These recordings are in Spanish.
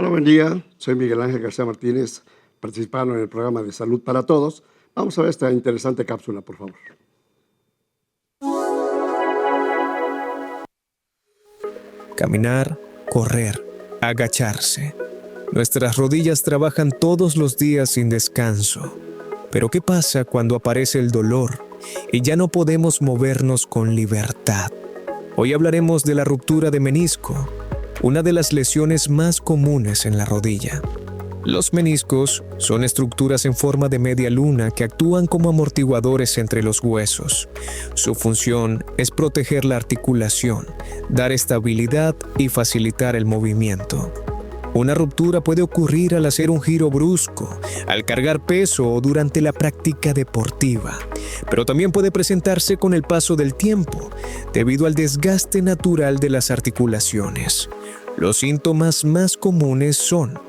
Hola, buen día. Soy Miguel Ángel García Martínez, participando en el programa de Salud para Todos. Vamos a ver esta interesante cápsula, por favor. Caminar, correr, agacharse. Nuestras rodillas trabajan todos los días sin descanso. Pero ¿qué pasa cuando aparece el dolor y ya no podemos movernos con libertad? Hoy hablaremos de la ruptura de menisco, una de las lesiones más comunes en la rodilla. Los meniscos son estructuras en forma de media luna que actúan como amortiguadores entre los huesos. Su función es proteger la articulación, dar estabilidad y facilitar el movimiento. Una ruptura puede ocurrir al hacer un giro brusco, al cargar peso o durante la práctica deportiva, pero también puede presentarse con el paso del tiempo, debido al desgaste natural de las articulaciones. Los síntomas más comunes son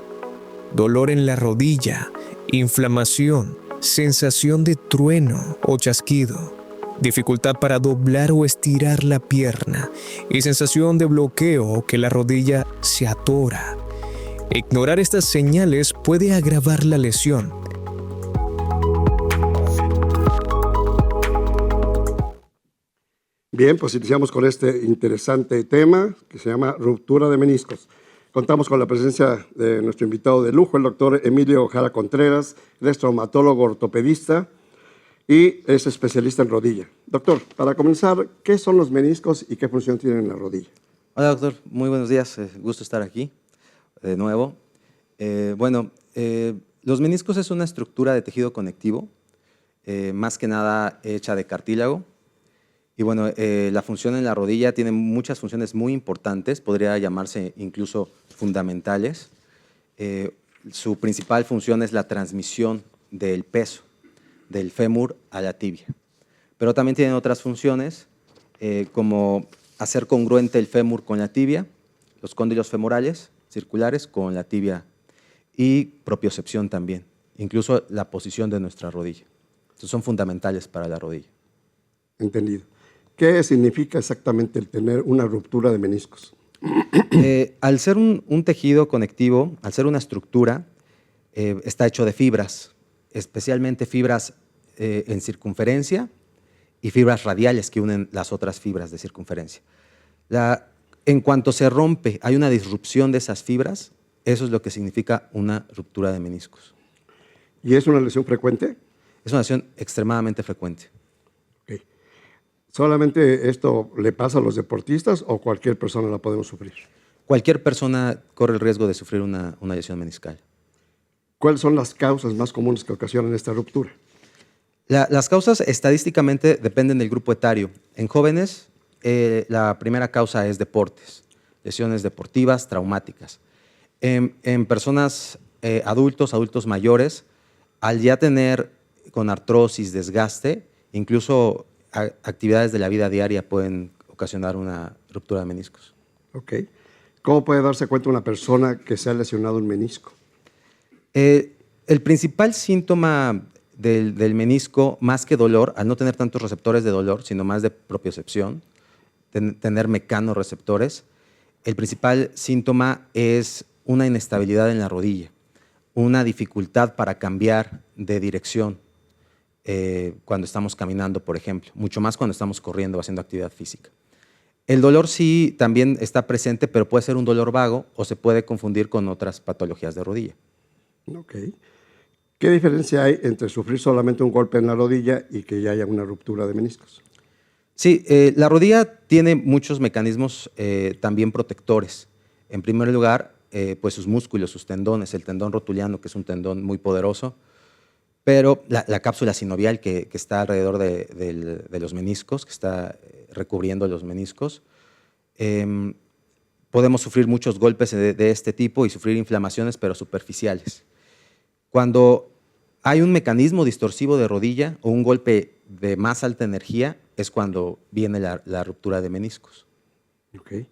dolor en la rodilla, inflamación, sensación de trueno o chasquido, dificultad para doblar o estirar la pierna y sensación de bloqueo o que la rodilla se atora. Ignorar estas señales puede agravar la lesión. Bien, pues iniciamos con este interesante tema que se llama ruptura de meniscos. Contamos con la presencia de nuestro invitado de lujo, el doctor Emilio Jara Contreras, él es traumatólogo ortopedista y es especialista en rodilla. Doctor, para comenzar, ¿qué son los meniscos y qué función tienen en la rodilla? Hola doctor, muy buenos días, gusto estar aquí de nuevo. Los meniscos es una estructura de tejido conectivo, más que nada hecha de cartílago. Y bueno, la función en la rodilla tiene muchas funciones muy importantes, podría llamarse incluso fundamentales. Su principal función es la transmisión del peso, del fémur a la tibia. Pero también tienen otras funciones, como hacer congruente el fémur con la tibia, los cóndilos femorales circulares con la tibia y propiocepción también, incluso la posición de nuestra rodilla. Entonces son fundamentales para la rodilla. Entendido. ¿Qué significa exactamente el tener una ruptura de meniscos? Al ser un tejido conectivo, al ser una estructura, está hecho de fibras, especialmente fibras en circunferencia y fibras radiales que unen las otras fibras de circunferencia. En cuanto se rompe, hay una disrupción de esas fibras, eso es lo que significa una ruptura de meniscos. ¿Y es una lesión frecuente? Es una lesión extremadamente frecuente. Okay. ¿Solamente esto le pasa a los deportistas o cualquier persona la podemos sufrir? Cualquier persona corre el riesgo de sufrir una lesión meniscal. ¿Cuáles son las causas más comunes que ocasionan esta ruptura? Las causas estadísticamente dependen del grupo etario. En jóvenes, la primera causa es deportes, lesiones deportivas, traumáticas. En personas adultos mayores, al ya tener con artrosis, desgaste, incluso actividades de la vida diaria pueden ocasionar una ruptura de meniscos. Ok. ¿Cómo puede darse cuenta una persona que se ha lesionado un menisco? El principal síntoma del menisco, más que dolor, al no tener tantos receptores de dolor, sino más de propiocepción, tener mecanorreceptores, el principal síntoma es una inestabilidad en la rodilla, una dificultad para cambiar de dirección cuando estamos caminando, por ejemplo, mucho más cuando estamos corriendo o haciendo actividad física. El dolor sí también está presente, pero puede ser un dolor vago o se puede confundir con otras patologías de rodilla. Ok. ¿Qué diferencia hay entre sufrir solamente un golpe en la rodilla y que ya haya una ruptura de meniscos? Sí, la rodilla tiene muchos mecanismos también protectores. En primer lugar, pues sus músculos, sus tendones, el tendón rotuliano, que es un tendón muy poderoso, pero la cápsula sinovial que está alrededor de los meniscos, que está recubriendo los meniscos, podemos sufrir muchos golpes de este tipo y sufrir inflamaciones, pero superficiales. Cuando hay un mecanismo distorsivo de rodilla o un golpe de más alta energía, es cuando viene la ruptura de meniscos. Okay.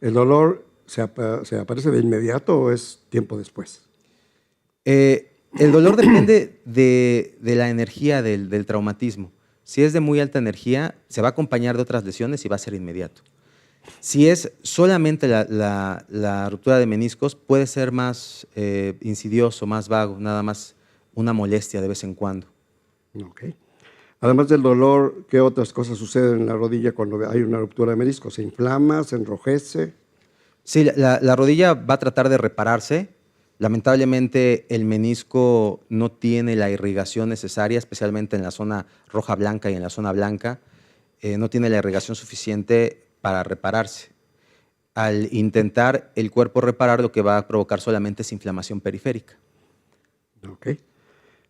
¿El dolor se aparece de inmediato o es tiempo después? El dolor depende de la energía del traumatismo. Si es de muy alta energía, se va a acompañar de otras lesiones y va a ser inmediato. Si es solamente la ruptura de meniscos, puede ser más insidioso, más vago, nada más una molestia de vez en cuando. Ok. Además del dolor, ¿qué otras cosas suceden en la rodilla cuando hay una ruptura de menisco? ¿Se inflama, se enrojece? Sí, la rodilla va a tratar de repararse. Lamentablemente, el menisco no tiene la irrigación necesaria, especialmente en la zona roja blanca y en la zona blanca. No tiene la irrigación suficiente para repararse. Al intentar el cuerpo reparar, lo que va a provocar solamente es inflamación periférica. Ok.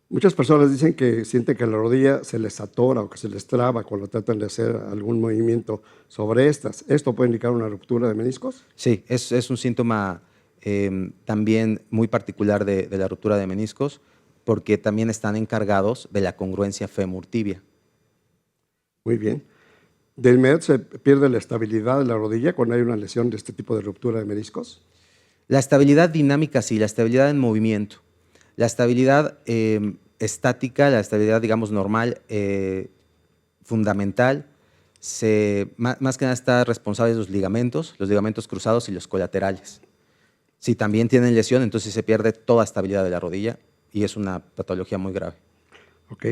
Muchas personas dicen que sienten que la rodilla se les atora o que se les traba cuando tratan de hacer algún movimiento sobre estas. ¿Esto puede indicar una ruptura de meniscos? Sí, es un síntoma también muy particular de la ruptura de meniscos, porque también están encargados de la congruencia fémur-tibia. Muy bien. ¿De inmediato se pierde la estabilidad de la rodilla cuando hay una lesión de este tipo de ruptura de meniscos? La estabilidad dinámica sí, la estabilidad en movimiento. La estabilidad estática, la estabilidad, digamos, normal, fundamental, más que nada está responsable de los ligamentos cruzados y los colaterales. Si también tienen lesión, entonces se pierde toda estabilidad de la rodilla y es una patología muy grave. Ok.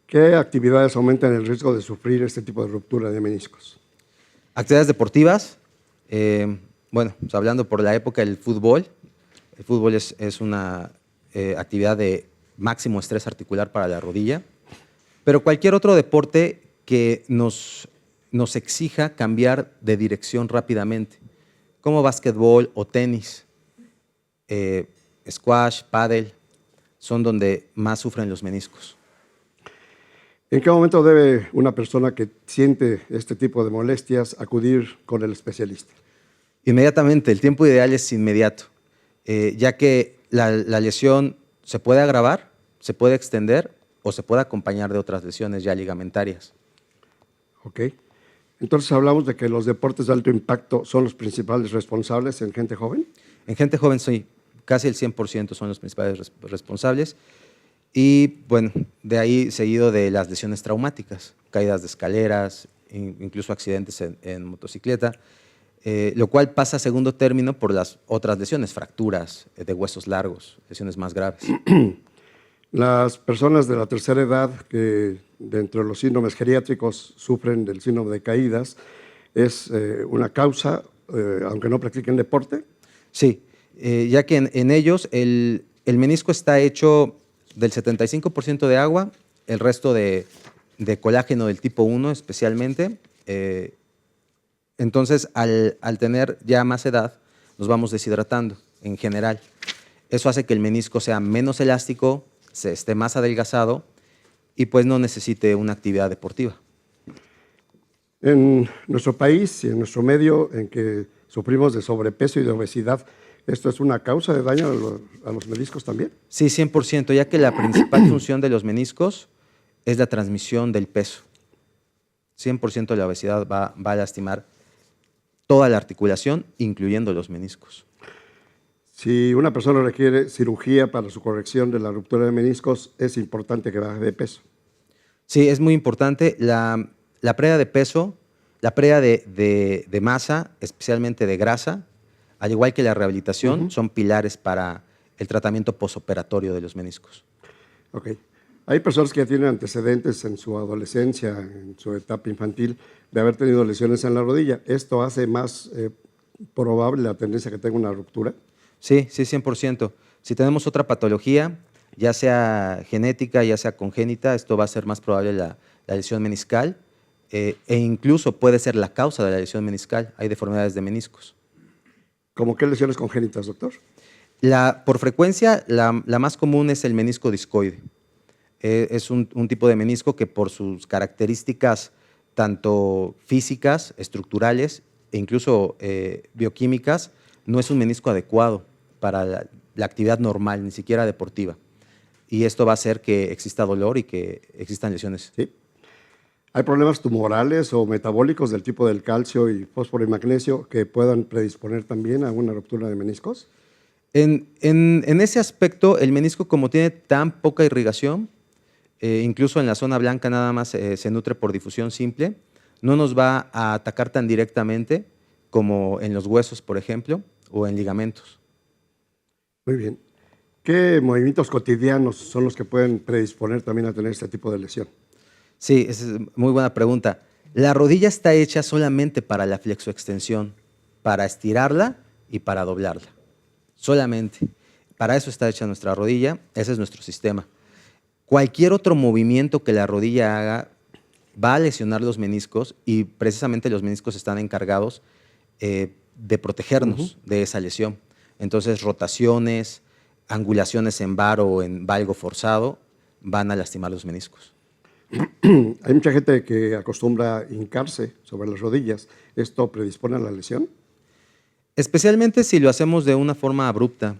¿Qué actividades aumentan el riesgo de sufrir este tipo de ruptura de meniscos? Actividades deportivas, bueno, pues hablando por la época del fútbol, el fútbol es una actividad de máximo estrés articular para la rodilla, pero cualquier otro deporte que nos exija cambiar de dirección rápidamente, como básquetbol o tenis, squash, pádel, son donde más sufren los meniscos. ¿En qué momento debe una persona que siente este tipo de molestias acudir con el especialista? Inmediatamente, el tiempo ideal es inmediato, ya que la lesión se puede agravar, se puede extender o se puede acompañar de otras lesiones ya ligamentarias. Ok. Entonces hablamos de que los deportes de alto impacto son los principales responsables en gente joven. En gente joven, sí, casi el 100% son los principales responsables. Y bueno, de ahí seguido de las lesiones traumáticas, caídas de escaleras, incluso accidentes en motocicleta, lo cual pasa a segundo término por las otras lesiones, fracturas de huesos largos, lesiones más graves. Las personas de la tercera edad que dentro de los síndromes geriátricos sufren del síndrome de caídas, ¿es una causa, aunque no practiquen deporte? Sí, ya que en ellos el menisco está hecho del 75% de agua, el resto de colágeno del tipo 1 especialmente. Entonces, al tener ya más edad, nos vamos deshidratando en general. Eso hace que el menisco sea menos elástico, se esté más adelgazado y pues no necesite una actividad deportiva. En nuestro país y en nuestro medio en que sufrimos de sobrepeso y de obesidad, ¿esto es una causa de daño a los meniscos también? Sí, 100%, ya que la principal función de los meniscos es la transmisión del peso. 100% de la obesidad va a lastimar toda la articulación, incluyendo los meniscos. Si una persona requiere cirugía para su corrección de la ruptura de meniscos, es importante que baje de peso. Sí, es muy importante. La pérdida de peso, la pérdida de masa, especialmente de grasa, al igual que la rehabilitación, son pilares para el tratamiento posoperatorio de los meniscos. Ok. Hay personas que ya tienen antecedentes en su adolescencia, en su etapa infantil, de haber tenido lesiones en la rodilla. ¿Esto hace más probable la tendencia que tenga una ruptura? Sí, 100%. Si tenemos otra patología, ya sea genética, ya sea congénita, esto va a ser más probable la lesión meniscal e incluso puede ser la causa de la lesión meniscal. Hay deformidades de meniscos. ¿Cómo qué lesiones congénitas, doctor? Por frecuencia, la más común es el menisco discoide. Es un tipo de menisco que por sus características tanto físicas, estructurales e incluso bioquímicas, no es un menisco adecuado para la actividad normal, ni siquiera deportiva. Y esto va a hacer que exista dolor y que existan lesiones. Sí. ¿Hay problemas tumorales o metabólicos del tipo del calcio y fósforo y magnesio que puedan predisponer también a una ruptura de meniscos? En ese aspecto, el menisco, como tiene tan poca irrigación, incluso en la zona blanca nada más se nutre por difusión simple, no nos va a atacar tan directamente, como en los huesos, por ejemplo, o en ligamentos. Muy bien. ¿Qué movimientos cotidianos son los que pueden predisponer también a tener este tipo de lesión? Sí, esa es muy buena pregunta. La rodilla está hecha solamente para la flexoextensión, para estirarla y para doblarla. Solamente. Para eso está hecha nuestra rodilla, ese es nuestro sistema. Cualquier otro movimiento que la rodilla haga va a lesionar los meniscos y precisamente los meniscos están encargados de protegernos de esa lesión. Entonces, rotaciones, angulaciones en bar o en valgo forzado van a lastimar los meniscos. Hay mucha gente que acostumbra a hincarse sobre las rodillas. ¿Esto predispone a la lesión? Especialmente si lo hacemos de una forma abrupta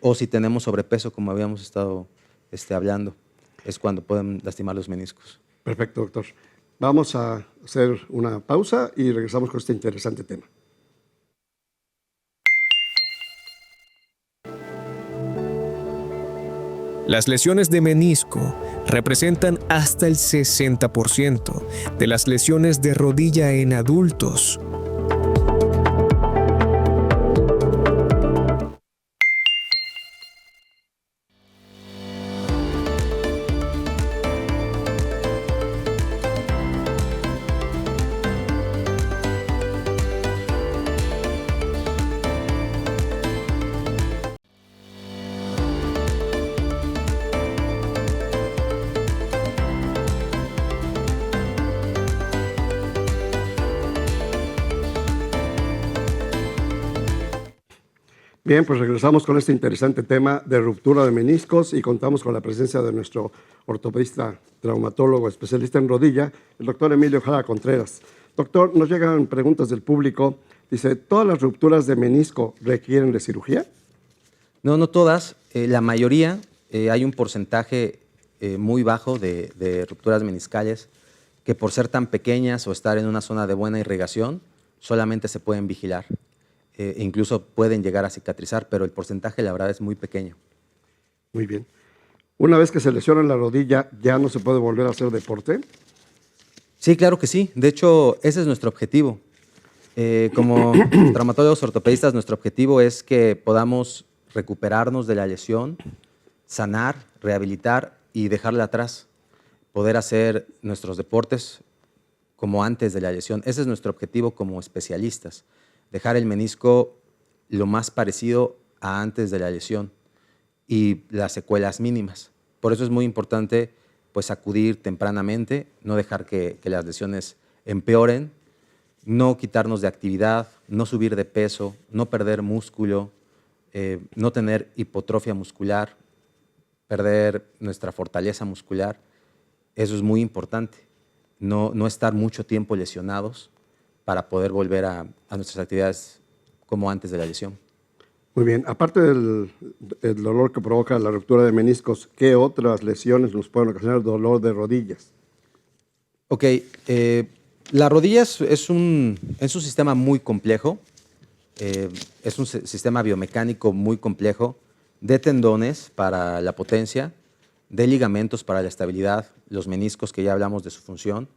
o si tenemos sobrepeso, como habíamos estado hablando, es cuando pueden lastimar los meniscos. Perfecto, doctor. Vamos a hacer una pausa y regresamos con este interesante tema. Las lesiones de menisco representan hasta el 60% de las lesiones de rodilla en adultos. Bien, pues regresamos con este interesante tema de ruptura de meniscos y contamos con la presencia de nuestro ortopedista, traumatólogo, especialista en rodilla, el doctor Emilio Jara Contreras. Doctor, nos llegan preguntas del público. Dice, ¿todas las rupturas de menisco requieren de cirugía? No, no todas. La mayoría, hay un porcentaje muy bajo de rupturas meniscales que por ser tan pequeñas o estar en una zona de buena irrigación, solamente se pueden vigilar. Incluso pueden llegar a cicatrizar, pero el porcentaje, la verdad, es muy pequeño. Muy bien. Una vez que se lesiona la rodilla, ¿ya no se puede volver a hacer deporte? Sí, claro que sí. De hecho, ese es nuestro objetivo. Como traumatólogos ortopedistas, nuestro objetivo es que podamos recuperarnos de la lesión, sanar, rehabilitar y dejarla atrás. Poder hacer nuestros deportes como antes de la lesión. Ese es nuestro objetivo como especialistas. Dejar el menisco lo más parecido a antes de la lesión y las secuelas mínimas. Por eso es muy importante pues, acudir tempranamente, no dejar que las lesiones empeoren, no quitarnos de actividad, no subir de peso, no perder músculo, no tener hipotrofia muscular, perder nuestra fortaleza muscular. Eso es muy importante, no estar mucho tiempo lesionados para poder volver a nuestras actividades como antes de la lesión. Muy bien. Aparte del dolor que provoca la ruptura de meniscos, ¿qué otras lesiones nos pueden ocasionar dolor de rodillas? Ok. La rodilla es un sistema muy complejo. Es un sistema biomecánico muy complejo de tendones para la potencia, de ligamentos para la estabilidad, los meniscos que ya hablamos de su función.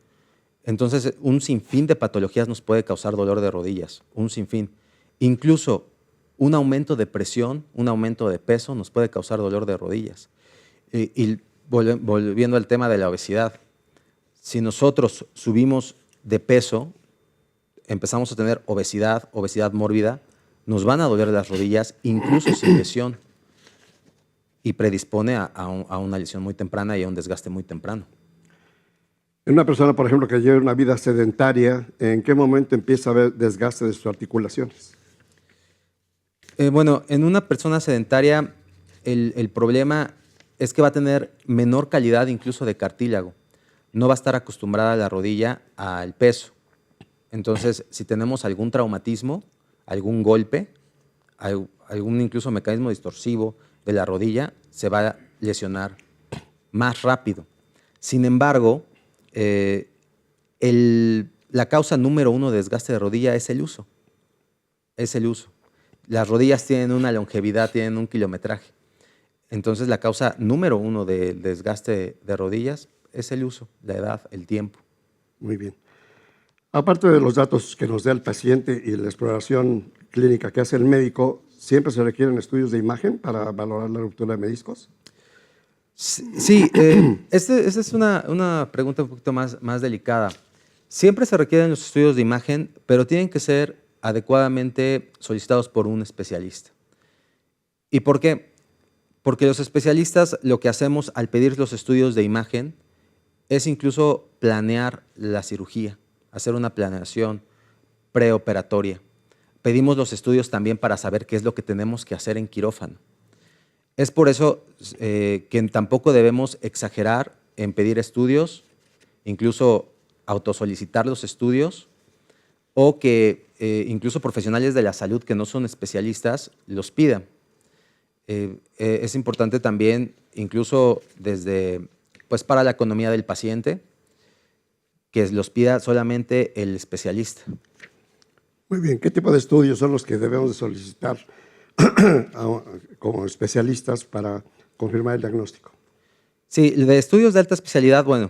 Entonces, un sinfín de patologías nos puede causar dolor de rodillas, un sinfín. Incluso un aumento de presión, un aumento de peso nos puede causar dolor de rodillas. Y volviendo al tema de la obesidad, si nosotros subimos de peso, empezamos a tener obesidad mórbida, nos van a doler las rodillas, incluso sin lesión, y predispone a una lesión muy temprana y a un desgaste muy temprano. En una persona, por ejemplo, que lleva una vida sedentaria, ¿en qué momento empieza a haber desgaste de sus articulaciones? Bueno, en una persona sedentaria, el problema es que va a tener menor calidad incluso de cartílago. No va a estar acostumbrada la rodilla al peso. Entonces, si tenemos algún traumatismo, algún golpe, algún incluso mecanismo distorsivo de la rodilla, se va a lesionar más rápido. Sin embargo, la causa número uno de desgaste de rodilla es el uso. Es el uso. Las rodillas tienen una longevidad, tienen un kilometraje. Entonces, la causa número uno de desgaste de rodillas es el uso, la edad, el tiempo. Muy bien. Aparte de los datos que nos da el paciente y la exploración clínica que hace el médico, ¿siempre se requieren estudios de imagen para valorar la ruptura de meniscos? Sí, esta es una pregunta un poquito más delicada. Siempre se requieren los estudios de imagen, pero tienen que ser adecuadamente solicitados por un especialista. ¿Y por qué? Porque los especialistas lo que hacemos al pedir los estudios de imagen es incluso planear la cirugía, hacer una planeación preoperatoria. Pedimos los estudios también para saber qué es lo que tenemos que hacer en quirófano. Es por eso que tampoco debemos exagerar en pedir estudios, incluso autosolicitar los estudios, o que incluso profesionales de la salud que no son especialistas los pidan. Es importante también, incluso pues para la economía del paciente, que los pida solamente el especialista. Muy bien, ¿qué tipo de estudios son los que debemos de solicitar como especialistas para confirmar el diagnóstico? Sí, de estudios de alta especialidad, bueno,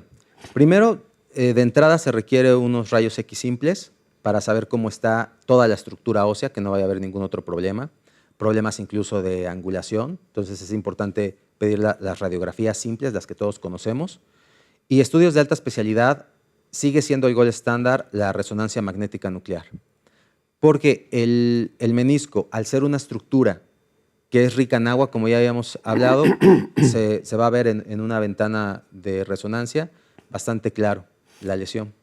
primero, de entrada se requiere unos rayos X simples para saber cómo está toda la estructura ósea, que no vaya a haber ningún otro problema, problemas incluso de angulación, entonces es importante pedir las radiografías simples, las que todos conocemos, y estudios de alta especialidad sigue siendo el gold estándar la resonancia magnética nuclear, porque el menisco, al ser una estructura que es rica en agua, como ya habíamos hablado, se va a ver en una ventana de resonancia bastante claro la lesión.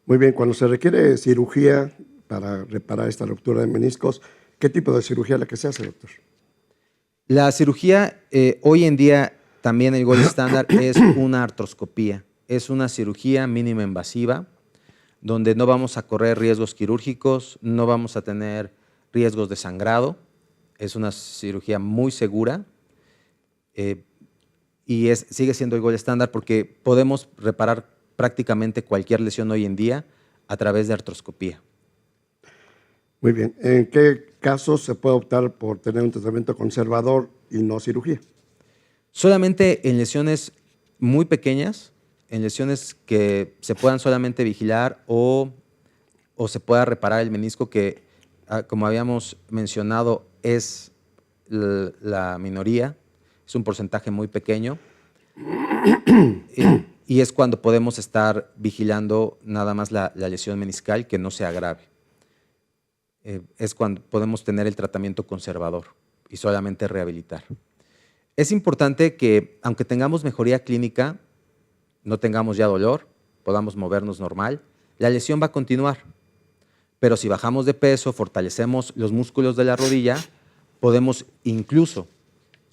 Muy bien, cuando se requiere cirugía para reparar esta ruptura de meniscos, ¿qué tipo de cirugía es la que se hace, doctor? La cirugía, hoy en día, también el gold estándar es una artroscopía. Es una cirugía mínima invasiva, donde no vamos a correr riesgos quirúrgicos, no vamos a tener riesgos de sangrado. Es una cirugía muy segura y sigue siendo el gold estándar porque podemos reparar prácticamente cualquier lesión hoy en día a través de artroscopía. Muy bien, ¿en qué casos se puede optar por tener un tratamiento conservador y no cirugía? Solamente en lesiones muy pequeñas, en lesiones que se puedan solamente vigilar o se pueda reparar el menisco, que como habíamos mencionado es la minoría, es un porcentaje muy pequeño y es cuando podemos estar vigilando nada más la lesión meniscal que no se agrave. Es cuando podemos tener el tratamiento conservador y solamente rehabilitar. Es importante que, aunque tengamos mejoría clínica, no tengamos ya dolor, podamos movernos normal, la lesión va a continuar. Pero si bajamos de peso, fortalecemos los músculos de la rodilla, podemos incluso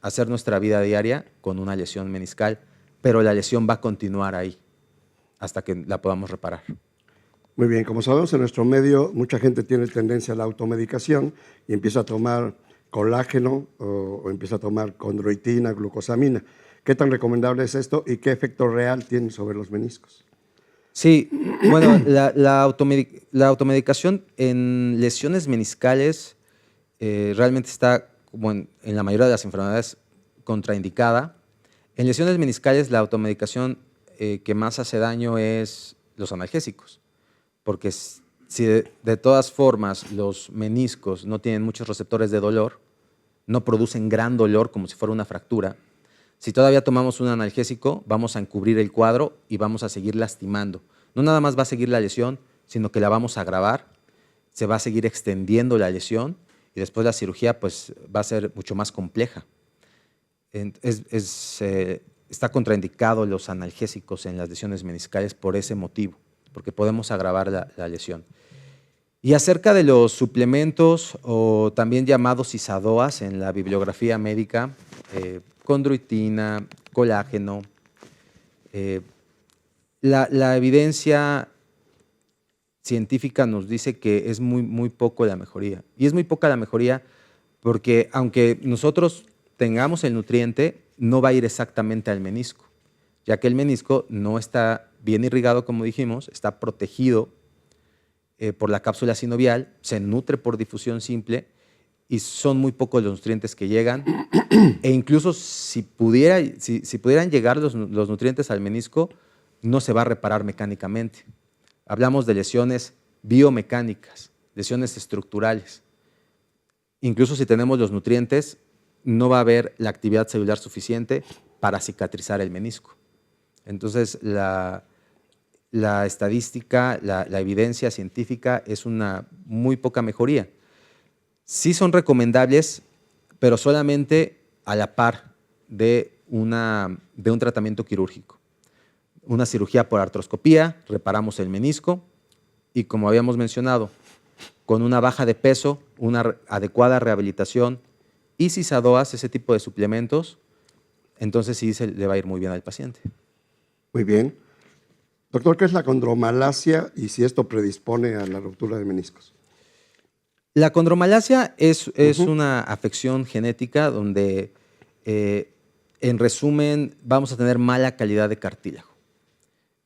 hacer nuestra vida diaria con una lesión meniscal, pero la lesión va a continuar ahí hasta que la podamos reparar. Muy bien, como sabemos en nuestro medio, mucha gente tiene tendencia a la automedicación y empieza a tomar colágeno o empieza a tomar condroitina, glucosamina. ¿Qué tan recomendable es esto y qué efecto real tiene sobre los meniscos? Sí, bueno, la automedicación en lesiones meniscales realmente está, como en la mayoría de las enfermedades, contraindicada. En lesiones meniscales la automedicación que más hace daño es los analgésicos, porque si de todas formas los meniscos no tienen muchos receptores de dolor, no producen gran dolor como si fuera una fractura, si todavía tomamos un analgésico, vamos a encubrir el cuadro y vamos a seguir lastimando. No nada más va a seguir la lesión, sino que la vamos a agravar, se va a seguir extendiendo la lesión y después la cirugía pues, va a ser mucho más compleja. Está contraindicado los analgésicos en las lesiones meniscales por ese motivo, porque podemos agravar la lesión. Y acerca de los suplementos, o también llamados ISADOAs en la bibliografía médica, condroitina, colágeno, la evidencia científica nos dice que es muy poco la mejoría. Y es muy poca la mejoría porque aunque nosotros tengamos el nutriente, no va a ir exactamente al menisco, ya que el menisco no está bien irrigado, como dijimos, está protegido por la cápsula sinovial, se nutre por difusión simple y son muy pocos los nutrientes que llegan. E incluso si pudieran llegar los nutrientes al menisco, no se va a reparar mecánicamente. Hablamos de lesiones biomecánicas, lesiones estructurales. Incluso si tenemos los nutrientes, no va a haber la actividad celular suficiente para cicatrizar el menisco. Entonces, la estadística, la evidencia científica es una muy poca mejoría. Sí son recomendables, pero solamente a la par de un tratamiento quirúrgico. Una cirugía por artroscopía, reparamos el menisco y, como habíamos mencionado, con una baja de peso, una adecuada rehabilitación y cisadoas, ese tipo de suplementos, entonces sí le va a ir muy bien al paciente. Muy bien. Doctor, ¿qué es la condromalacia y si esto predispone a la ruptura de meniscos? La condromalacia es una afección genética donde, en resumen, vamos a tener mala calidad de cartílago.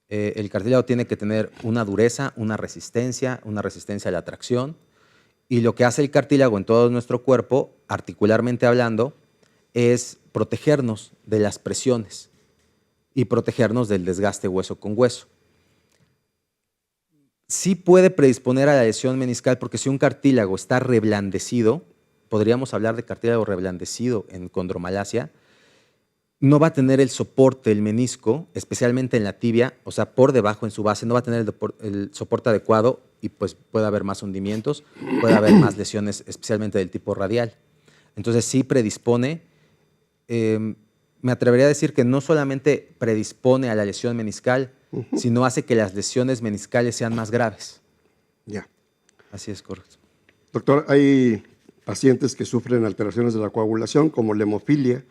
El cartílago tiene que tener una dureza, una resistencia a la tracción. Y lo que hace el cartílago en todo nuestro cuerpo, articularmente hablando, es protegernos de las presiones y protegernos del desgaste hueso con hueso. Sí puede predisponer a la lesión meniscal porque si un cartílago está reblandecido, podríamos hablar de cartílago reblandecido en condromalacia, no va a tener el soporte del menisco, especialmente en la tibia, o sea, por debajo en su base, no va a tener el soporte adecuado y pues puede haber más hundimientos, puede haber más lesiones, especialmente del tipo radial. Entonces sí predispone, me atrevería a decir que no solamente predispone a la lesión meniscal, sino hace que las lesiones meniscales sean más graves. Ya. Así es, correcto. Doctor, hay pacientes que sufren alteraciones de la coagulación, como la hemofilia,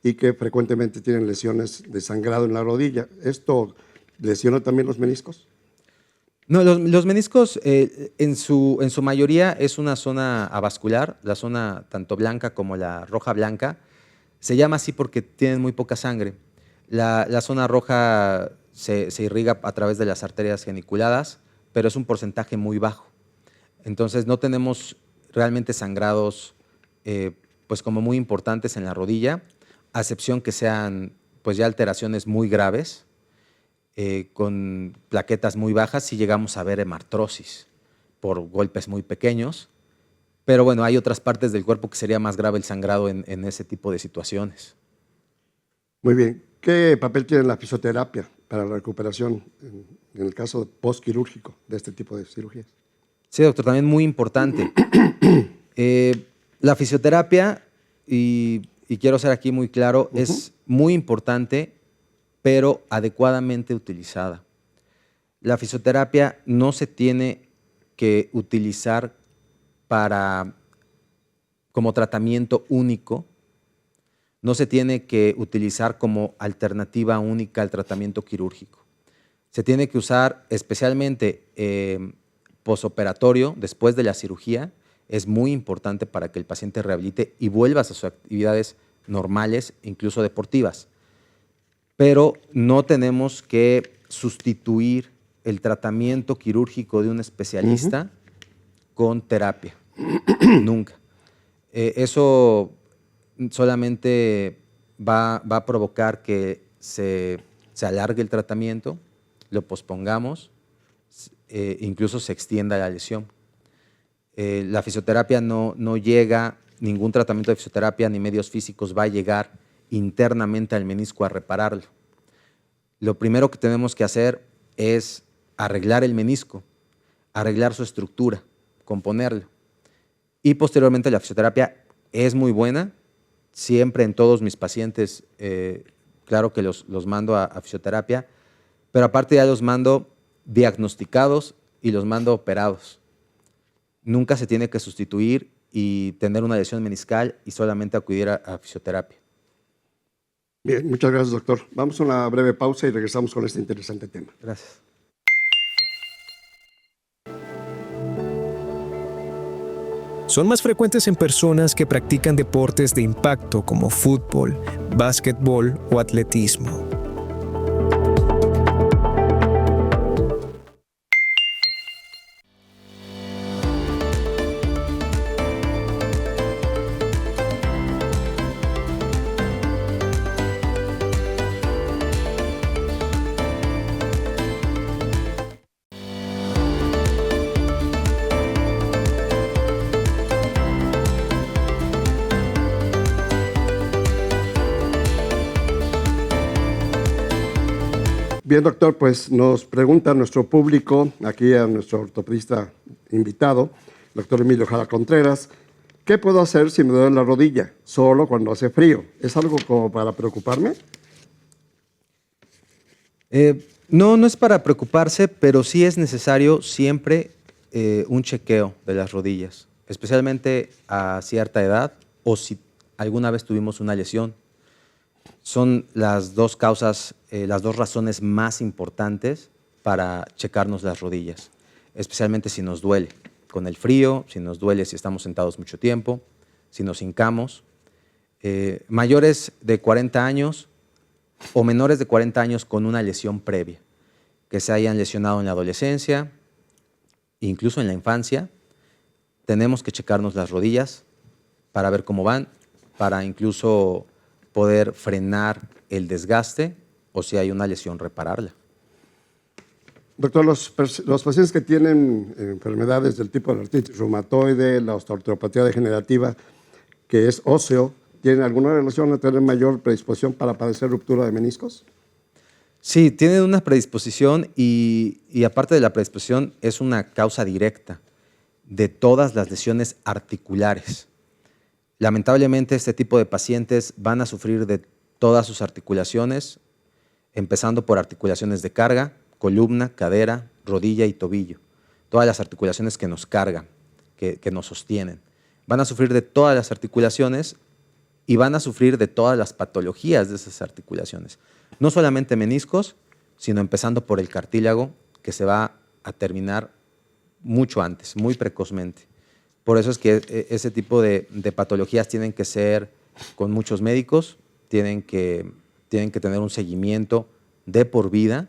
y que frecuentemente tienen lesiones de sangrado en la rodilla. ¿Esto lesiona también los meniscos? No, los meniscos en su mayoría es una zona avascular, la zona tanto blanca como la roja blanca. Se llama así porque tienen muy poca sangre. La zona roja se irriga a través de las arterias geniculadas, pero es un porcentaje muy bajo. Entonces no tenemos realmente sangrados pues como muy importantes en la rodilla, a excepción que sean pues ya alteraciones muy graves, con plaquetas muy bajas, si llegamos a ver hemartrosis por golpes muy pequeños. Pero bueno, hay otras partes del cuerpo que sería más grave el sangrado en ese tipo de situaciones. Muy bien. ¿Qué papel tiene la fisioterapia para la recuperación en el caso postquirúrgico de este tipo de cirugías? Sí, doctor, también muy importante. La fisioterapia, y quiero ser aquí muy claro, es muy importante, pero adecuadamente utilizada. La fisioterapia no se tiene que utilizar como tratamiento único, no se tiene que utilizar como alternativa única al tratamiento quirúrgico. Se tiene que usar especialmente posoperatorio, después de la cirugía. Es muy importante para que el paciente rehabilite y vuelva a sus actividades normales, incluso deportivas. Pero no tenemos que sustituir el tratamiento quirúrgico de un especialista con terapia. Nunca. Eso solamente va a provocar que se alargue el tratamiento, lo pospongamos, incluso se extienda la lesión. La fisioterapia no llega, ningún tratamiento de fisioterapia ni medios físicos va a llegar internamente al menisco a repararlo. Lo primero que tenemos que hacer es arreglar el menisco, arreglar su estructura, componerlo. Y posteriormente la fisioterapia es muy buena. Siempre en todos mis pacientes, claro que los mando a fisioterapia, pero aparte ya los mando diagnosticados y los mando operados. Nunca se tiene que sustituir y tener una lesión meniscal y solamente acudir a fisioterapia. Bien, muchas gracias, doctor. Vamos a una breve pausa y regresamos con este interesante tema. Gracias. Son más frecuentes en personas que practican deportes de impacto como fútbol, básquetbol o atletismo. Bien, doctor, pues nos pregunta nuestro público, aquí a nuestro ortopedista invitado, doctor Emilio Jara Contreras, ¿qué puedo hacer si me duele la rodilla? Solo cuando hace frío. ¿Es algo como para preocuparme? No, no es para preocuparse, pero sí es necesario siempre un chequeo de las rodillas, especialmente a cierta edad o si alguna vez tuvimos una lesión. Son las dos causas, las dos razones más importantes para checarnos las rodillas, especialmente si nos duele con el frío, si nos duele si estamos sentados mucho tiempo, si nos hincamos. Mayores de 40 años o menores de 40 años con una lesión previa, que se hayan lesionado en la adolescencia, incluso en la infancia, tenemos que checarnos las rodillas para ver cómo van, para incluso poder frenar el desgaste o si hay una lesión, repararla. Doctor, los pacientes que tienen enfermedades del tipo de la artritis reumatoide, la osteopatía degenerativa, que es óseo, ¿tienen alguna relación a tener mayor predisposición para padecer ruptura de meniscos? Sí, tienen una predisposición y aparte de la predisposición es una causa directa de todas las lesiones articulares. Lamentablemente este tipo de pacientes van a sufrir de todas sus articulaciones, empezando por articulaciones de carga, columna, cadera, rodilla y tobillo. Todas las articulaciones que nos cargan, que nos sostienen. Van a sufrir de todas las articulaciones y van a sufrir de todas las patologías de esas articulaciones. No solamente meniscos, sino empezando por el cartílago, que se va a terminar mucho antes, muy precozmente. Por eso es que ese tipo de patologías tienen que ser con muchos médicos, tienen que tener un seguimiento de por vida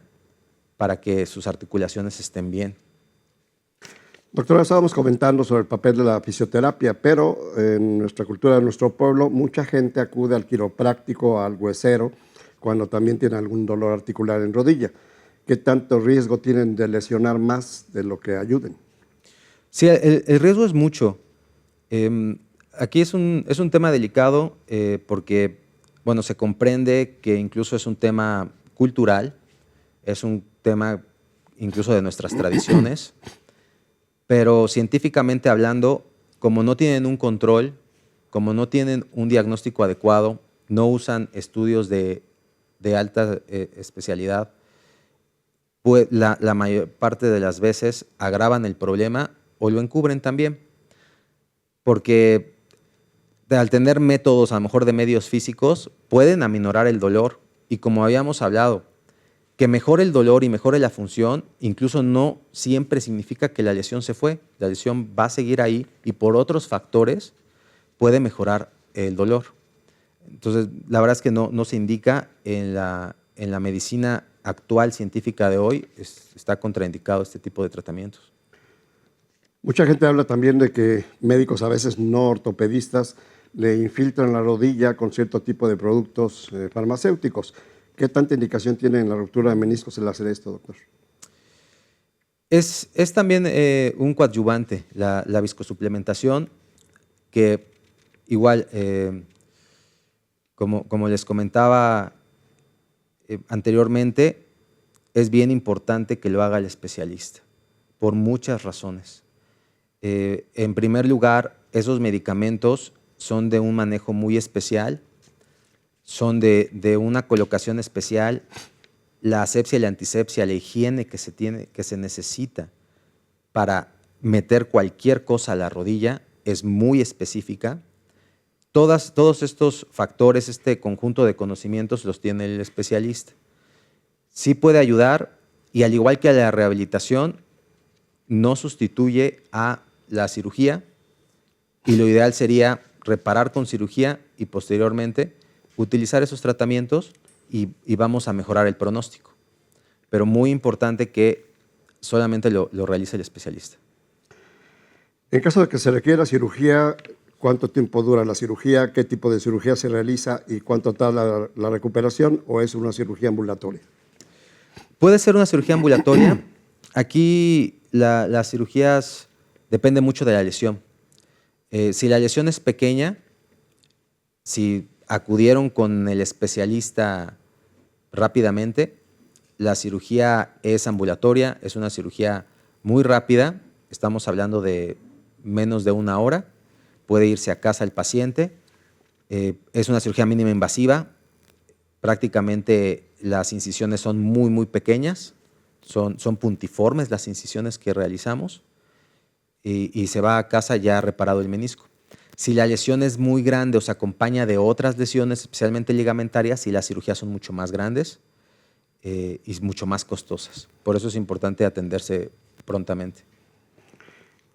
para que sus articulaciones estén bien. Doctora, estábamos comentando sobre el papel de la fisioterapia, pero en nuestra cultura, en nuestro pueblo, mucha gente acude al quiropráctico, al huesero, cuando también tiene algún dolor articular en rodilla. ¿Qué tanto riesgo tienen de lesionar más de lo que ayuden? Sí, el riesgo es mucho. Aquí es un tema delicado porque, bueno, se comprende que incluso es un tema cultural, es un tema incluso de nuestras tradiciones, pero científicamente hablando, como no tienen un control, como no tienen un diagnóstico adecuado, no usan estudios de alta especialidad, pues la mayor parte de las veces agravan el problema o lo encubren también, porque al tener métodos a lo mejor de medios físicos pueden aminorar el dolor y como habíamos hablado, que mejore el dolor y mejore la función, incluso no siempre significa que la lesión se fue, la lesión va a seguir ahí y por otros factores puede mejorar el dolor. Entonces, la verdad es que no se indica en la medicina actual científica de hoy, está contraindicado este tipo de tratamientos. Mucha gente habla también de que médicos, a veces no ortopedistas, le infiltran la rodilla con cierto tipo de productos farmacéuticos. ¿Qué tanta indicación tiene en la ruptura de meniscos el hacer esto, doctor? Es también un coadyuvante, la viscosuplementación, que igual, como les comentaba anteriormente, es bien importante que lo haga el especialista, por muchas razones. En primer lugar, esos medicamentos son de un manejo muy especial, son de una colocación especial, la asepsia y la antisepsia, la higiene que se necesita para meter cualquier cosa a la rodilla es muy específica. Todos estos factores, este conjunto de conocimientos los tiene el especialista. Sí puede ayudar y al igual que a la rehabilitación, no sustituye a la cirugía y lo ideal sería reparar con cirugía y posteriormente utilizar esos tratamientos y vamos a mejorar el pronóstico. Pero muy importante que solamente lo realice el especialista. En caso de que se requiera cirugía, ¿cuánto tiempo dura la cirugía? ¿Qué tipo de cirugía se realiza? ¿Y cuánto tarda la recuperación? ¿O es una cirugía ambulatoria? Puede ser una cirugía ambulatoria. Aquí las cirugías dependen mucho de la lesión. Si la lesión es pequeña, si acudieron con el especialista rápidamente, La cirugía es ambulatoria, es una cirugía muy rápida, estamos hablando de menos de 1 hora, puede irse a casa el paciente, es una cirugía mínima invasiva, prácticamente las incisiones son muy pequeñas, son puntiformes las incisiones que realizamos y se va a casa ya reparado el menisco. Si la lesión es muy grande o se acompaña de otras lesiones, especialmente ligamentarias, y las cirugías son mucho más grandes y mucho más costosas. Por eso es importante atenderse prontamente.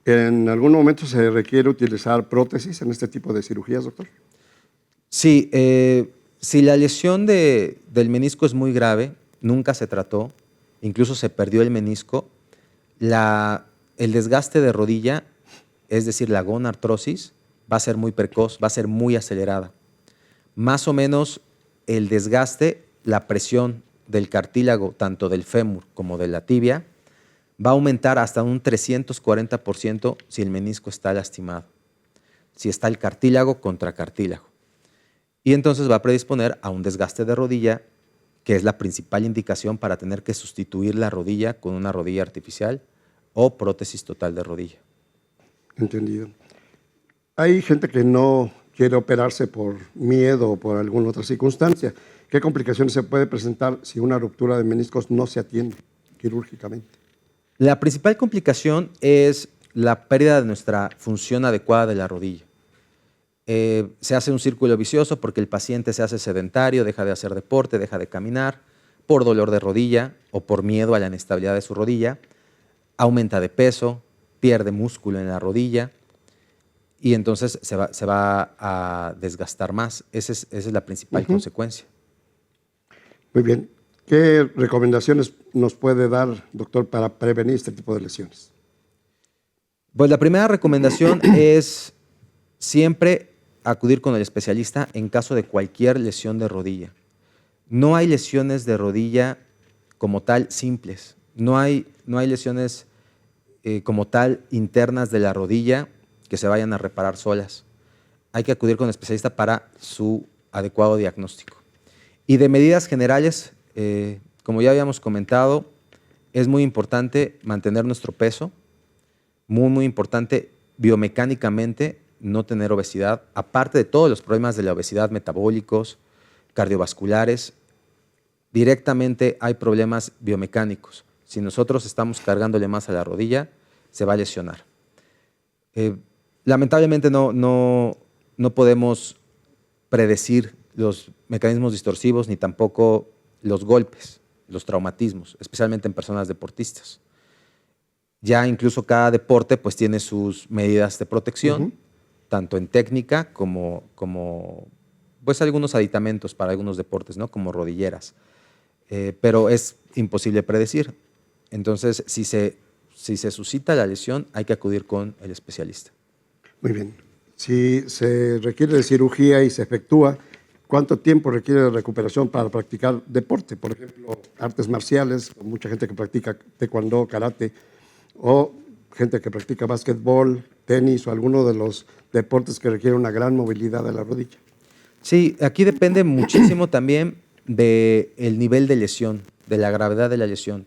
¿En algún momento se requiere utilizar prótesis en este tipo de cirugías, doctor? Sí, si la lesión del menisco es muy grave, nunca se trató, incluso se perdió el menisco, el desgaste de rodilla, es decir, la gonartrosis, va a ser muy precoz, va a ser muy acelerada. Más o menos el desgaste, la presión del cartílago, tanto del fémur como de la tibia, va a aumentar hasta un 340% si el menisco está lastimado, si está el cartílago contra cartílago. Y entonces va a predisponer a un desgaste de rodilla, que es la principal indicación para tener que sustituir la rodilla con una rodilla artificial o prótesis total de rodilla. Entendido. Hay gente que no quiere operarse por miedo o por alguna otra circunstancia. ¿Qué complicaciones se puede presentar si una ruptura de meniscos no se atiende quirúrgicamente? La principal complicación es la pérdida de nuestra función adecuada de la rodilla. Se hace un círculo vicioso porque el paciente se hace sedentario, deja de hacer deporte, deja de caminar, por dolor de rodilla o por miedo a la inestabilidad de su rodilla, aumenta de peso, pierde músculo en la rodilla y entonces se va a desgastar más. Esa es la principal consecuencia. Muy bien. ¿Qué recomendaciones nos puede dar, doctor, para prevenir este tipo de lesiones? Pues la primera recomendación es siempre acudir con el especialista en caso de cualquier lesión de rodilla. No hay lesiones de rodilla como tal simples. No hay lesiones como tal internas de la rodilla que se vayan a reparar solas. Hay que acudir con el especialista para su adecuado diagnóstico. Y de medidas generales, como ya habíamos comentado, es muy importante mantener nuestro peso, muy importante biomecánicamente no tener obesidad, aparte de todos los problemas de la obesidad metabólicos, cardiovasculares, directamente hay problemas biomecánicos. Si nosotros estamos cargándole más a la rodilla, se va a lesionar. Lamentablemente no podemos predecir los mecanismos distorsivos ni tampoco los golpes, los traumatismos, especialmente en personas deportistas. Ya incluso cada deporte pues tiene sus medidas de protección, tanto en técnica como pues algunos aditamentos para algunos deportes, ¿no? Como rodilleras. Pero es imposible predecir. Entonces, si se suscita la lesión, hay que acudir con el especialista. Muy bien. Si se requiere de cirugía y se efectúa, ¿cuánto tiempo requiere de recuperación para practicar deporte? Por ejemplo, artes marciales, mucha gente que practica taekwondo, karate, o gente que practica básquetbol, tenis o alguno de los deportes que requieren una gran movilidad de la rodilla. Sí, aquí depende muchísimo también del nivel de lesión, de la gravedad de la lesión.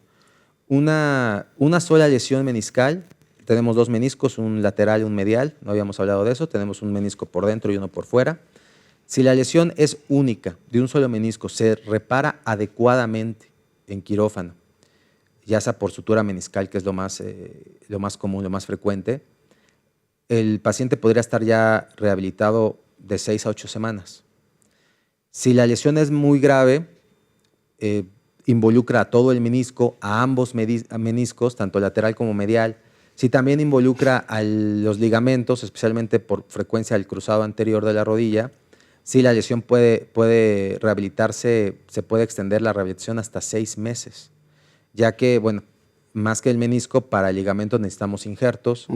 Una sola lesión meniscal, tenemos 2 meniscos, un lateral y un medial, no habíamos hablado de eso, tenemos un menisco por dentro y uno por fuera. Si la lesión es única, de un solo menisco, se repara adecuadamente en quirófano, ya sea por sutura meniscal, que es lo más común, lo más frecuente, el paciente podría estar ya rehabilitado de 6 a 8 semanas. Si la lesión es muy grave, involucra a todo el menisco, a ambos meniscos, tanto lateral como medial. Si también involucra a los ligamentos, especialmente por frecuencia del cruzado anterior de la rodilla, si la lesión puede rehabilitarse, se puede extender la rehabilitación hasta 6 meses. Ya que, bueno, más que el menisco, para el ligamento necesitamos injertos,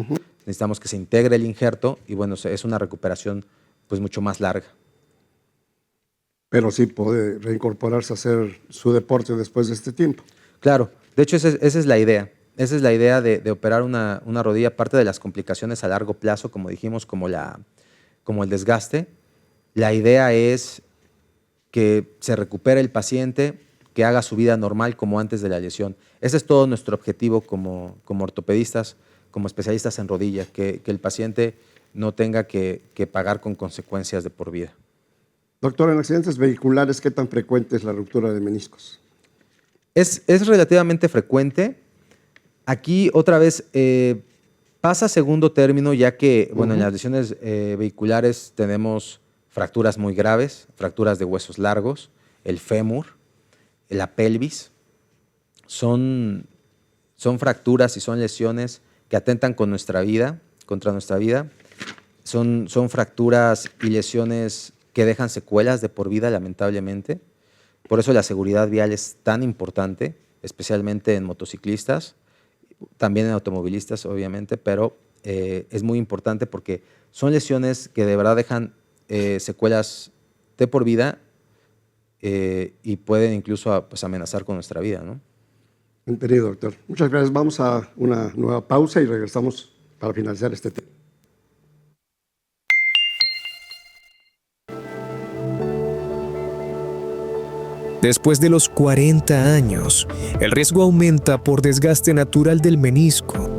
necesitamos que se integre el injerto y, bueno, es una recuperación pues mucho más larga. Pero sí puede reincorporarse a hacer su deporte después de este tiempo. Claro, de hecho esa es la idea. Esa es la idea de operar una rodilla, aparte de las complicaciones a largo plazo, como dijimos, como el desgaste. La idea es que se recupere el paciente, que haga su vida normal como antes de la lesión. Ese es todo nuestro objetivo como ortopedistas, como especialistas en rodilla, que el paciente no tenga que pagar con consecuencias de por vida. Doctor, en accidentes vehiculares, ¿qué tan frecuente es la ruptura de meniscos? Es relativamente frecuente. Aquí otra vez pasa a segundo término, ya que bueno, en las lesiones vehiculares tenemos fracturas muy graves, fracturas de huesos largos, el fémur, la pelvis. Son fracturas y son lesiones que atentan con nuestra vida, contra nuestra vida. Son fracturas y lesiones que dejan secuelas de por vida, lamentablemente. Por eso la seguridad vial es tan importante, especialmente en motociclistas, también en automovilistas, obviamente, pero es muy importante porque son lesiones que de verdad dejan secuelas de por vida y pueden incluso pues, amenazar con nuestra vida, ¿no? Entendido, doctor. Muchas gracias. Vamos a una nueva pausa y regresamos para finalizar este tema. Después de los 40 años, el riesgo aumenta por desgaste natural del menisco.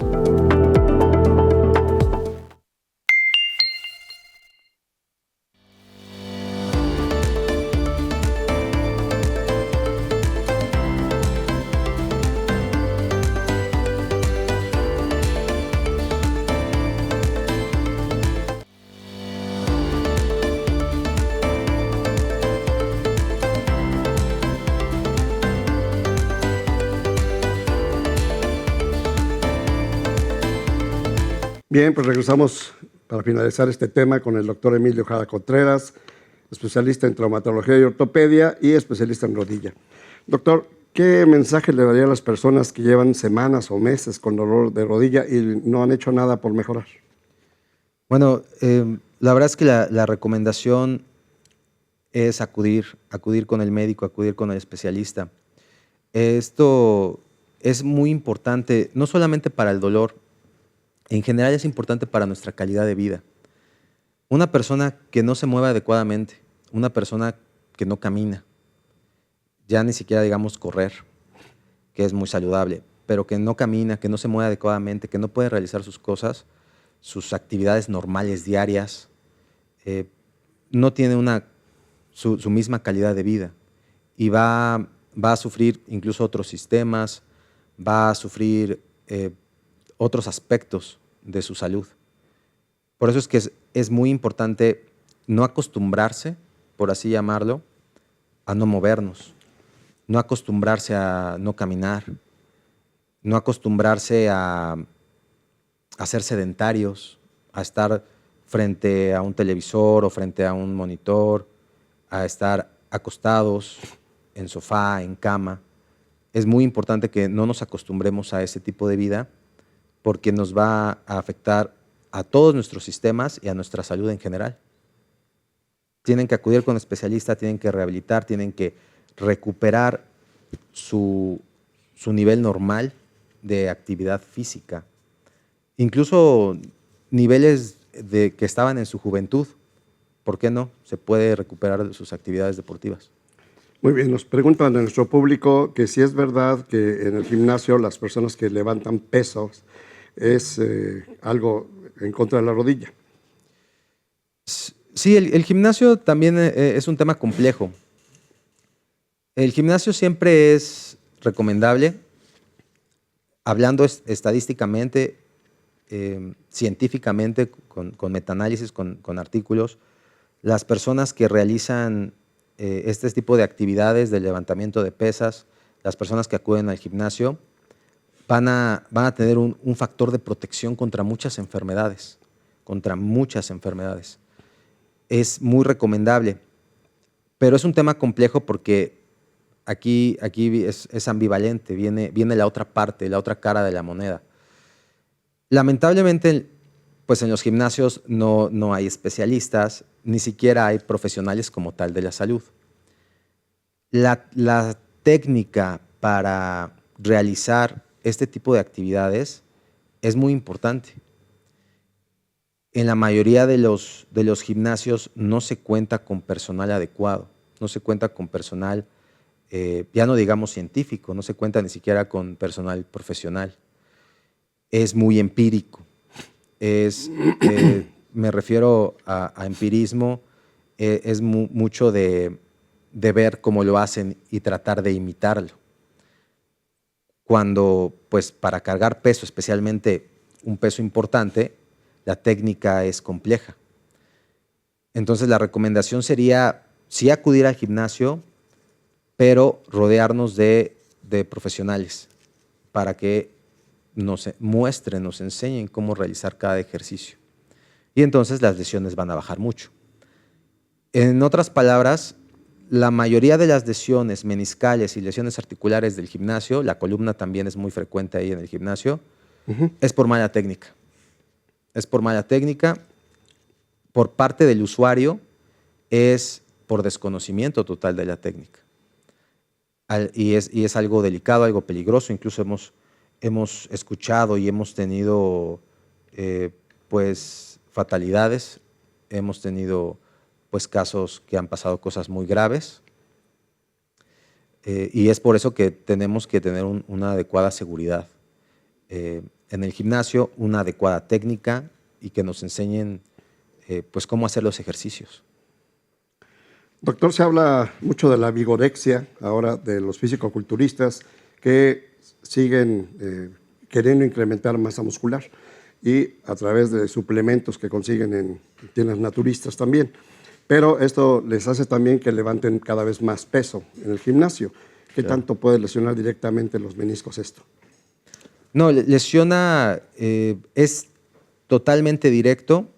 Bien, pues regresamos para finalizar este tema con el doctor Emilio Jara Contreras, especialista en traumatología y ortopedia y especialista en rodilla. Doctor, ¿qué mensaje le daría a las personas que llevan semanas o meses con dolor de rodilla y no han hecho nada por mejorar? Bueno, la verdad es que la recomendación es acudir con el médico, acudir con el especialista. Esto es muy importante, no solamente para el dolor, en general es importante para nuestra calidad de vida. Una persona que no se mueve adecuadamente, una persona que no camina, ya ni siquiera digamos correr, que es muy saludable, pero que no camina, que no se mueve adecuadamente, que no puede realizar sus cosas, sus actividades normales diarias, no tiene su misma calidad de vida y va a sufrir incluso otros sistemas, va a sufrir otros aspectos de su salud. Por eso es que es muy importante no acostumbrarse, por así llamarlo, a no movernos, no acostumbrarse a no caminar, no acostumbrarse a ser sedentarios, a estar frente a un televisor o frente a un monitor, a estar acostados en sofá, en cama. Es muy importante que no nos acostumbremos a ese tipo de vida porque nos va a afectar a todos nuestros sistemas y a nuestra salud en general. Tienen que acudir con especialistas, tienen que rehabilitar, tienen que recuperar su nivel normal de actividad física. Incluso niveles que estaban en su juventud, ¿por qué no? Se puede recuperar sus actividades deportivas. Muy bien, nos preguntan a nuestro público que si es verdad que en el gimnasio las personas que levantan pesos es algo en contra de la rodilla. Sí, el gimnasio también es un tema complejo. El gimnasio siempre es recomendable, hablando estadísticamente, científicamente, con metaanálisis, con artículos. Las personas que realizan este tipo de actividades de levantamiento de pesas, las personas que acuden al gimnasio, van a tener un factor de protección contra muchas enfermedades, Es muy recomendable, pero es un tema complejo porque aquí es ambivalente, viene la otra parte, la otra cara de la moneda. Lamentablemente, pues en los gimnasios no hay especialistas, ni siquiera hay profesionales como tal de la salud. La técnica para realizar este tipo de actividades es muy importante. En la mayoría de los gimnasios no se cuenta con personal adecuado, no se cuenta con personal ya no digamos científico, no se cuenta ni siquiera con personal profesional. Es muy empírico. Me refiero a empirismo, es mucho de ver cómo lo hacen y tratar de imitarlo. Cuando, pues, para cargar peso, especialmente un peso importante, la técnica es compleja. Entonces, la recomendación sería sí acudir al gimnasio, pero rodearnos de profesionales para que nos muestren, nos enseñen cómo realizar cada ejercicio. Y entonces las lesiones van a bajar mucho. En otras palabras, la mayoría de las lesiones meniscales y lesiones articulares del gimnasio, la columna también es muy frecuente ahí en el gimnasio, es por mala técnica. Es por mala técnica, por parte del usuario, es por desconocimiento total de la técnica. Y es algo delicado, algo peligroso. Incluso hemos escuchado y hemos tenido pues fatalidades, hemos tenido pues casos que han pasado cosas muy graves, y es por eso que tenemos que tener una adecuada seguridad en el gimnasio, una adecuada técnica y que nos enseñen pues cómo hacer los ejercicios. Doctor, se habla mucho de la vigorexia ahora, de los fisicoculturistas que siguen queriendo incrementar masa muscular y a través de suplementos que consiguen en tiendas naturistas también. Pero esto les hace también que levanten cada vez más peso en el gimnasio. ¿Qué tanto puede lesionar directamente los meniscos esto? No, lesiona, es totalmente directo.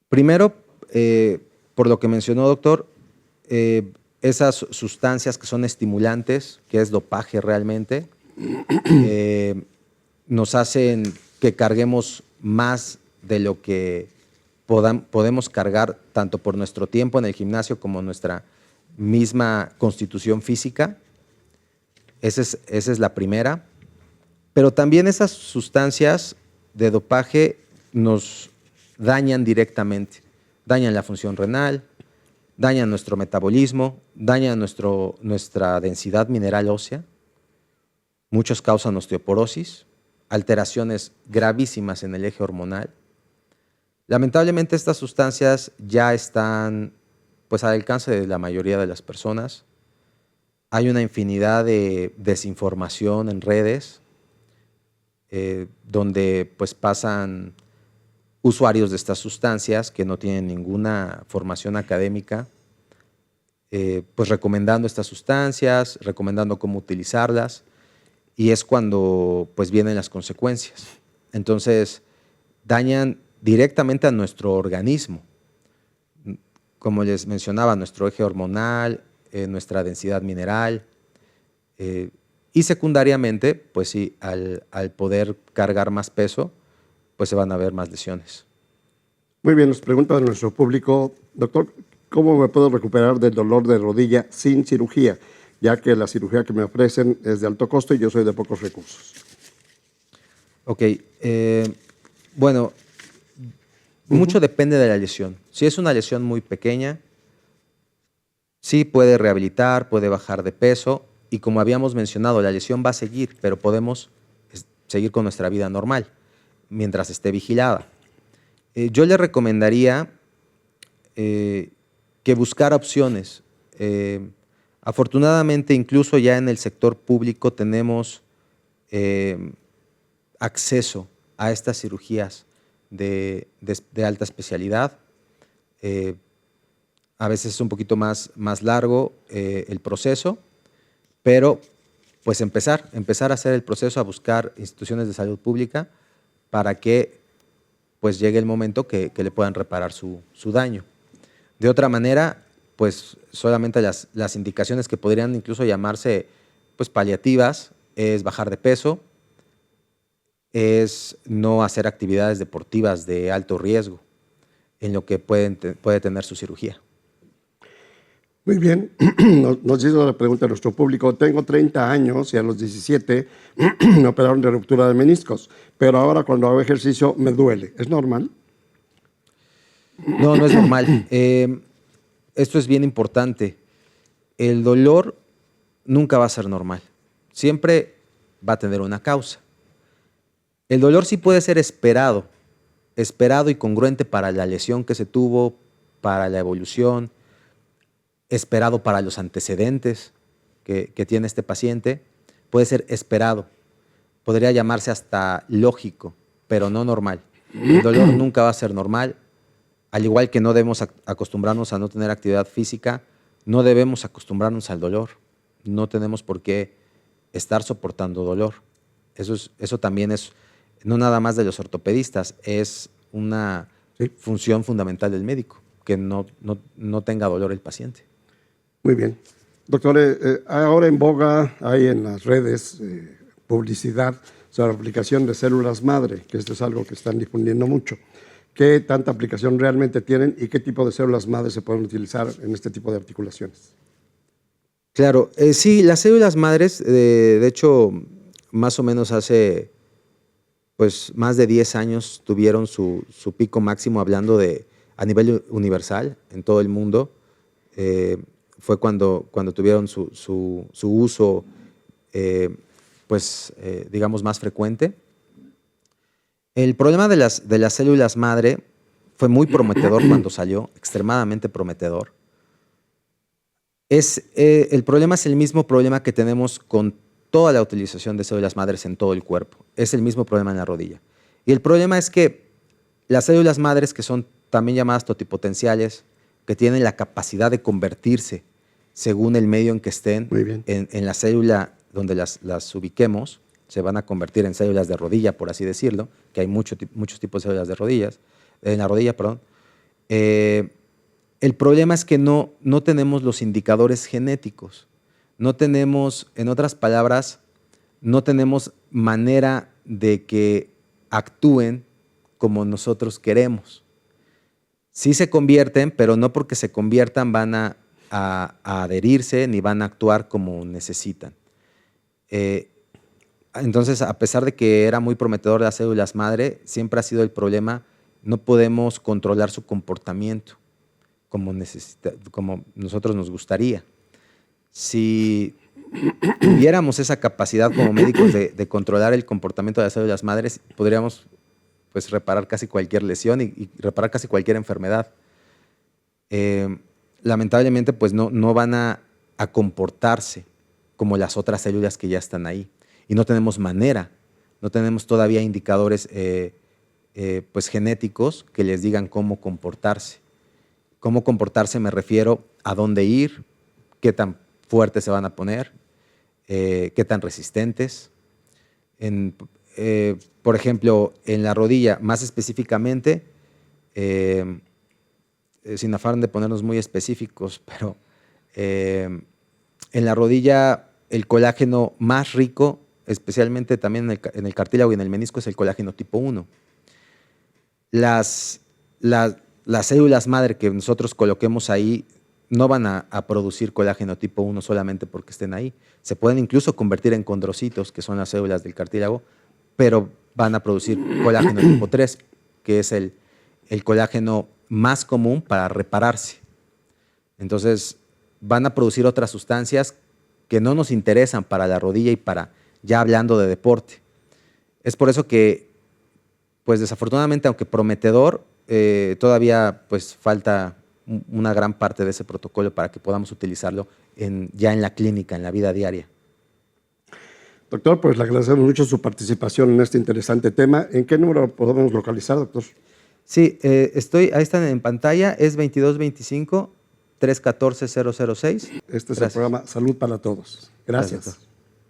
Primero, por lo que mencionó, doctor, esas sustancias que son estimulantes, que es dopaje realmente, nos hacen que carguemos más de lo que podemos cargar, tanto por nuestro tiempo en el gimnasio como nuestra misma constitución física. Esa es la primera. Pero también esas sustancias de dopaje nos dañan directamente. Dañan la función renal, dañan nuestro metabolismo, dañan nuestra densidad mineral ósea. Muchos causan osteoporosis, alteraciones gravísimas en el eje hormonal. Lamentablemente estas sustancias ya están pues al alcance de la mayoría de las personas. Hay una infinidad de desinformación en redes, donde pues pasan usuarios de estas sustancias que no tienen ninguna formación académica, pues recomendando estas sustancias, recomendando cómo utilizarlas, y es cuando pues vienen las consecuencias. Entonces dañan directamente a nuestro organismo, como les mencionaba, nuestro eje hormonal, nuestra densidad mineral, y secundariamente, pues sí, al poder cargar más peso, pues se van a ver más lesiones. Muy bien, nos pregunta nuestro público, doctor, ¿cómo me puedo recuperar del dolor de rodilla sin cirugía? Ya que la cirugía que me ofrecen es de alto costo y yo soy de pocos recursos. Ok, bueno, mucho depende de la lesión. Si es una lesión muy pequeña, sí puede rehabilitar, puede bajar de peso, y como habíamos mencionado, la lesión va a seguir, pero podemos seguir con nuestra vida normal mientras esté vigilada. Yo le recomendaría que buscara opciones. Afortunadamente, incluso ya en el sector público tenemos acceso a estas cirugías de alta especialidad. A veces es un poquito más largo el proceso, pero pues empezar a hacer el proceso, a buscar instituciones de salud pública para que pues llegue el momento que le puedan reparar su daño. De otra manera, pues solamente las indicaciones que podrían incluso llamarse pues paliativas es bajar de peso, es no hacer actividades deportivas de alto riesgo en lo que puede tener su cirugía. Muy bien, nos hizo la pregunta a nuestro público. Tengo 30 años y a los 17 me operaron de ruptura de meniscos, pero ahora cuando hago ejercicio me duele. ¿Es normal? No, no es normal. Esto es bien importante. El dolor nunca va a ser normal. Siempre va a tener una causa. El dolor sí puede ser esperado y congruente para la lesión que se tuvo, para la evolución, esperado para los antecedentes que tiene este paciente. Puede ser esperado. Podría llamarse hasta lógico, pero no normal. El dolor nunca va a ser normal. Al igual que no debemos acostumbrarnos a no tener actividad física, no debemos acostumbrarnos al dolor. No tenemos por qué estar soportando dolor. Eso también es, no nada más de los ortopedistas, es una función fundamental del médico, que no tenga dolor el paciente. Muy bien. Doctor, ahora en boga hay en las redes publicidad sobre la aplicación de células madre, que esto es algo que están difundiendo mucho. ¿Qué tanta aplicación realmente tienen y qué tipo de células madre se pueden utilizar en este tipo de articulaciones? Claro, sí, las células madres, de hecho, más o menos hace pues, más de 10 años tuvieron su pico máximo hablando a nivel universal en todo el mundo. Fue cuando tuvieron su uso, digamos, más frecuente. El problema de las células madre fue muy prometedor cuando salió, extremadamente prometedor. El problema es el mismo problema que tenemos con toda la utilización de células madres en todo el cuerpo. Es el mismo problema en la rodilla. Y el problema es que las células madres, que son también llamadas totipotenciales, que tienen la capacidad de convertirse según el medio en que estén, en la célula donde las ubiquemos, se van a convertir en células de rodilla, por así decirlo, que hay muchos tipos de células en la rodilla, perdón. El problema es que no tenemos los indicadores genéticos. No tenemos, en otras palabras, no tenemos manera de que actúen como nosotros queremos. Sí se convierten, pero no porque se conviertan van a adherirse ni van a actuar como necesitan. Entonces, a pesar de que era muy prometedor las células madre, siempre ha sido el problema, no podemos controlar su comportamiento como nosotros nos gustaría. Si tuviéramos esa capacidad como médicos de controlar el comportamiento de las células madres, podríamos pues, reparar casi cualquier lesión y reparar casi cualquier enfermedad. Lamentablemente, pues no van a comportarse como las otras células que ya están ahí. Y no tenemos manera, no tenemos todavía indicadores pues genéticos que les digan cómo comportarse. Cómo comportarse me refiero a dónde ir, qué tan fuertes se van a poner, qué tan resistentes. Por ejemplo, en la rodilla, más específicamente, sin afán de ponernos muy específicos, pero en la rodilla el colágeno más rico, especialmente también en el cartílago y en el menisco, es el colágeno tipo 1. Las células madre que nosotros coloquemos ahí no van a producir colágeno tipo 1 solamente porque estén ahí. Se pueden incluso convertir en condrocitos, que son las células del cartílago, pero van a producir colágeno tipo 3, que es el colágeno más común para repararse. Entonces, van a producir otras sustancias que no nos interesan para la rodilla y para, ya hablando de deporte. Es por eso que, pues desafortunadamente, aunque prometedor, todavía pues falta una gran parte de ese protocolo para que podamos utilizarlo ya en la clínica, en la vida diaria. Doctor, pues le agradecemos mucho su participación en este interesante tema. ¿En qué número podemos localizar, doctor? Sí, ahí están en pantalla, es 2225-314-006. Este es el programa Salud para Todos. Gracias. Gracias.